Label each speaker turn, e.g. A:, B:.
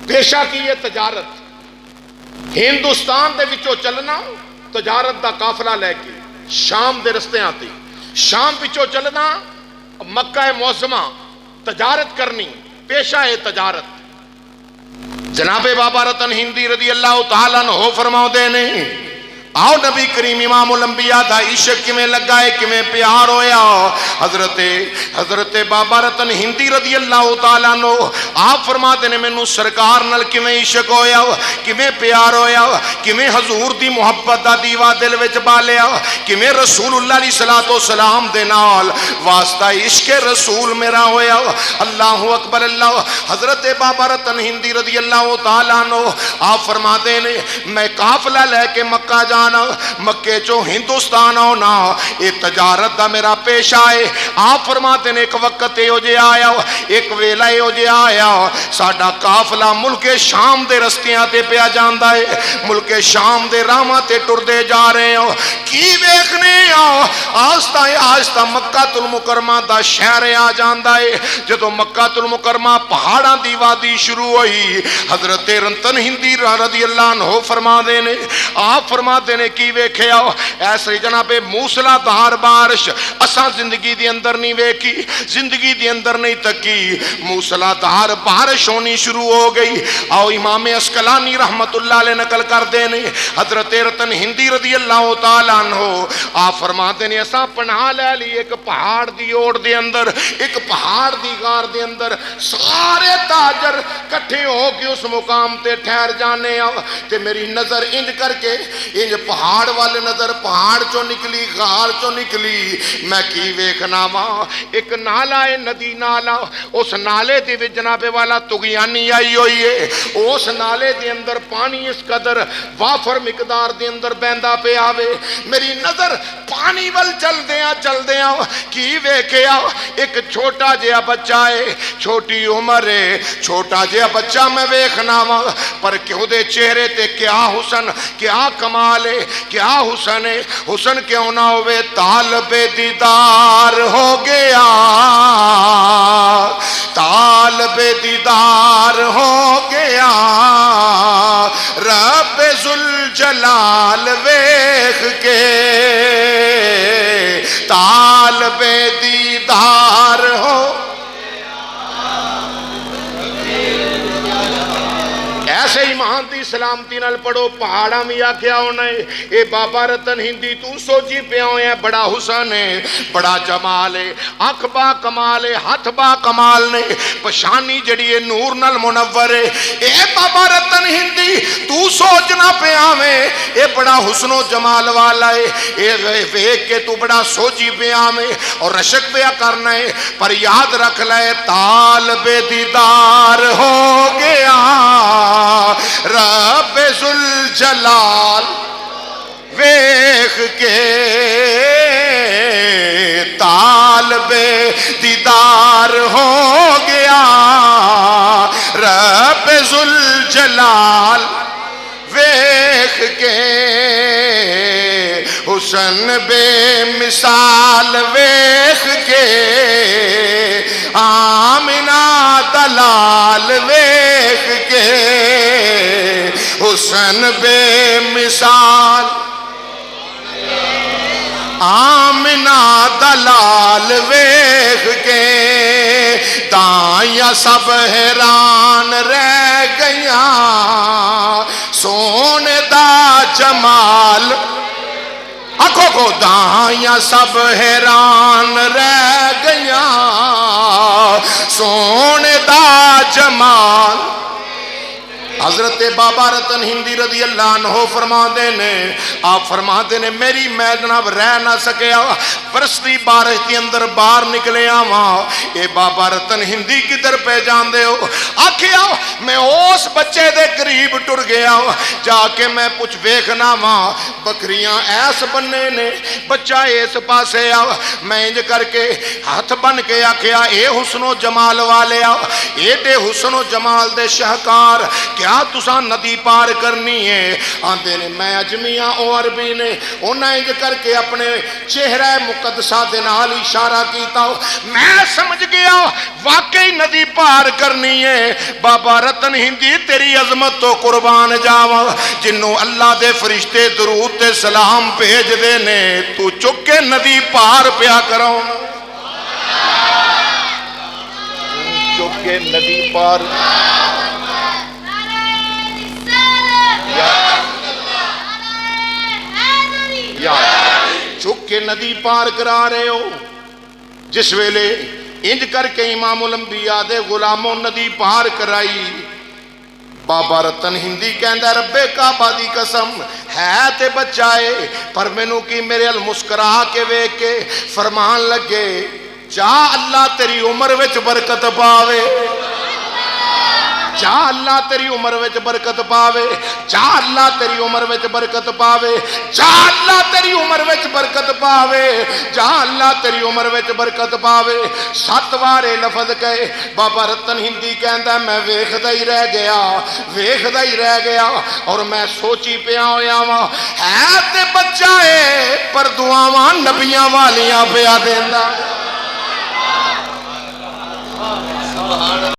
A: پیشہ کی یہ تجارت ہندوستان دے وچوں چلنا تجارت دا قافلہ لے کے شام دے رستے آتی شام وچوں چلنا مکہ معظمہ تجارت کرنی پیشہ ہے تجارت. جناب بابا رتن ہندی رضی اللہ تعالیٰ عنہ فرماؤ دے نے آؤ نبی کریم امام الانبیاء دا عشق کمیں لگا ہے کمیں پیار ہویا. حضرت بابا رتن ہندی رضی اللہ تعالیٰ عنہ آپ فرما دینے میں نو سرکار نل کمیں عشق ہویا کمیں پیار ہویا کمیں حضور دی محبت دا دیوا دل وچ بالیا کمیں رسول اللہ علیہ السلام دے نال واسطہ عشق رسول میرا ہویا. اللہ اکبر اللہ. حضرت بابا رتن ہندی رضی اللہ تعالیٰ عنہ آپ فرما دینے میں قافلہ لے کے مکہ جانا مکے چو ہندوستان ہونا یہ تجارت دا میرا پیشہ ہے. آپ فرماتے ہیں ایک وقت ہو جے آیا ایک ویلا ہو جے آیا ساڈا قافلہ ملک شام دے رستیاں تے پیا جاندا ہے ملک شام دے راہاں تے ٹردے جا رہے ہو کی ویکھنے آہستہ آہستہ مکہ المکرمہ دا شہر آ جاندا ہے. جدوں مکہ المکرمہ پہاڑاں دی وادی شروع ہوئی حضرت رتن ہندی رضی اللہ عنہ فرما دے نے آپ فرما نے کی ویکھیا ایسے جناب موسلا دھار بارش اساں زندگی دی اندر نہیں ویکھی زندگی دی اندر نہیں تکی موسلا دھار بارش ہونی شروع ہو گئی. آؤ امام اسقلانی رحمت اللہ علیہ نقل کر دینے حضرت رتن ہندی رضی اللہ تعالیٰ عنہ آپ فرماتے ہیں اساں پناہ لے لی ایک پہاڑ دی اوڑ دے اندر ایک پہاڑ دی غار دے اندر سارے تاجر کٹھے ہو کے اس مقام تے ٹھہر جانے تے میری نظر انج کر کے انج پہاڑ والے نظر پہاڑ چو نکلی غار چو نکلی میں کی ویکھنا وا ایک نالا ہے ندی نالا اس نالے دے وچ جناب والا تغیانی آئی ہوئی ہے اس نالے دے اندر پانی اس قدر وافر مقدار دے اندر بیندا پہ آوے میری نظر پانی ول چل دیاں کی ویکھیا ایک چھوٹا جہا بچہ ہے چھوٹی عمر ہے چھوٹا جہا بچہ میں ویکھنا وا پر کیوں دے چہرے تے کیا حسن کیا کمال ہے کیا حسن ہے حسن کیوں نہ ہوئے طالب دیدار ہو گیا طالب دیدار ہو گیا رب ذوالجلال ویکھ کے طالب دیدار ہو ایسے ایمان دی سلامتی نال پڑھو پہاڑا میں آکھیا ہونا ہے اے بابا رتن ہندی تو سوچی پہ ہوئے ہیں بڑا حسن ہے بڑا جمال ہے آنکھ با کمال ہے ہاتھ با کمال نے پشانی جڑی ہے نور نال منور ہے اے بابا رتن ہندی تو سوچنا پہ آویں اے بڑا حسن و جمال والا ہے اے ویک کے تو بڑا سوچی پہ آویں اور رشک پہ کرنا ہے پر یاد رکھ لے طالب دیدار ہو گیا رب ذوالجلال ویکھ کے طالب دیدار ہو گیا رب ذوالجلال ویکھ کے حسن بے مثال ویکھ کے آمنہ دلال ویکھ کے حسن بے مثال آمنہ دلال ویکھ کے دائیاں سب حیران رہ گیاں سونے دا جمال آنکھوں کو دائیاں سب حیران رہ گیاں سونے دا جمال. حضرت بابا رتن ہندی رضی اللہ عنہ فرما دینے آپ فرما دینے میری میں جناب رہ نہ سکیا برستی بارش کے اندر باہر نکلے آواں اے بابا رتن ہندی کدھر پہ جان دے ہو آکھیا میں اس بچے دے قریب ٹر گیا جا کے میں پچھ ویکھنا ماں بکریاں ایس بننے نے بچہ ایس پاسے آ میں انج کر کے ہاتھ بن کے آکھیا اے حسن و جمال والے آ اے دے حسن و جمال دے شہکار کیا تساں ندی پار کرنی ہے آندے نے میں اجمیاں او عربی نے انہاں انج کر کے اپنے چہرہ مقدسہ دے نال اشارہ کیتا میں سمجھ گیا واقعی ندی پار کرنی ہے. بابا رتن ہندی تیری عظمت تو قربان جاواں جنوں اللہ دے فرشتے درود تے سلام بھیج دے نے تو چک کے ندی پار پیا کراؤ چک کے ندی پار چک کے ندی پار کرا رہے ہو جس ویلے انج کر کے امام الانبیاء دے غلاموں ندی پار کرائی بابا رتن ہندی کہندا رب کعبہ دی قسم ہے تے بچائے پر مینوں کی میرے ال مسکرا کے ویکھ کے فرمان لگے جا اللہ تیری عمر وچ برکت پاوے جا اللہ تیری عمر وچ برکت پاوے جا اللہ تیری عمر وچ برکت پاوے جا اللہ تیری عمر وچ برکت پاوے جا اللہ تیری عمر وچ برکت پاوے 7 وارے لفظ کہے بابا رتن ہندی کہندا میں ویکھدا ہی رہ گیا اور میں سوچی پیا ہویا واں ہے تے بچہ ہے پر دعاواں نبیاں والیاں پیا دیندا